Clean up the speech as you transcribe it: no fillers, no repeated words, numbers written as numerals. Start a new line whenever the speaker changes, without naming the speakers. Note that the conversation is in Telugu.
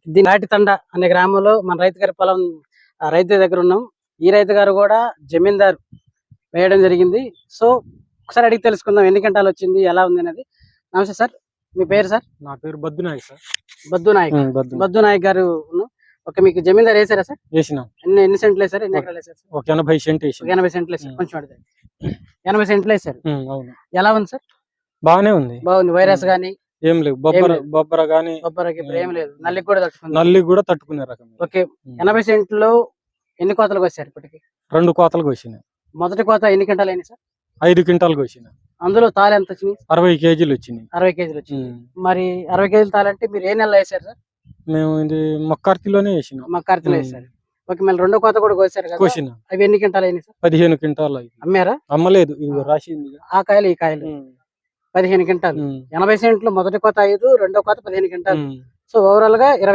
ఇది నాటితండ అనే గ్రామంలో మన రైతు గారి పొలం రైతు దగ్గర ఉన్నాం. ఈ రైతు గారు కూడా జమీందారు వేయడం జరిగింది. సో ఒకసారి అడిగి తెలుసుకుందాం ఎన్ని గంటలు వచ్చింది, ఎలా ఉంది అనేది. నమస్తే సార్, మీ పేరు సార్?
నా పేరు బద్దు నాయక్ సార్.
బద్దు నాయక్. బద్దు నాయక్ గారు ఓకే, మీకు జమీందారు వేసారా సార్?
వేసిన.
ఎన్ని సెంట్లు వేసారు, ఎన్ని ఎకరాలు వేసారు?
ఒక 80 సెంట్ వేసి.
80 సెంట్లు వేసారు. కొంచెం అడిగారు 80 సెంట్లు వేసారు.
అవును.
ఎలా ఉంది సార్?
బాగానే ఉంది.
బాగుంది. వైరస్ గానీ
ఏం లేదు, బొబ్బర గానీ
బొబ్బరకి ఏం లేదు, నల్లికి కూడా తట్టుకుంది.
నల్లి కూడా తట్టుకునే రకం.
ఓకే, 80 సెంట్లో ఎన్ని కోతలకు వచ్చారు ఇప్పటికి?
2 కోతలకు వచ్చిన.
మొదటి కోత ఎన్ని క్వింటాలు అయినాయి సార్?
5 క్వింటాలకు వచ్చిన.
అందులో తాలు ఎంత వచ్చినాయి?
60 కేజీలు వచ్చినాయి.
60 కేజీలు వచ్చినాయి. మరి 60 కేజీలు తాలంటే మీరు ఏ నెలలో వేసారు సార్?
మేము ఇది మక్కార్తిలోనే వేసినాం.
మక్కార్తిలో వేసారు. ఓకే, మళ్ళీ రెండో కోత కూడా కోసారు కదా?
కోసిన.
అవి ఎన్ని క్వింటాలు అయినాయి సార్?
15 క్వింటాలు.
అమ్మారా?
అమ్మలేదు, ఇవి రాసింది.
ఆ కాయలు ఈ కాయలు 15 క్వింటాలు. 80 సెంట్లు మొదటి కోత 5, రెండో కోత 15 క్వింటాలు. సో ఓవరాల్ గా 20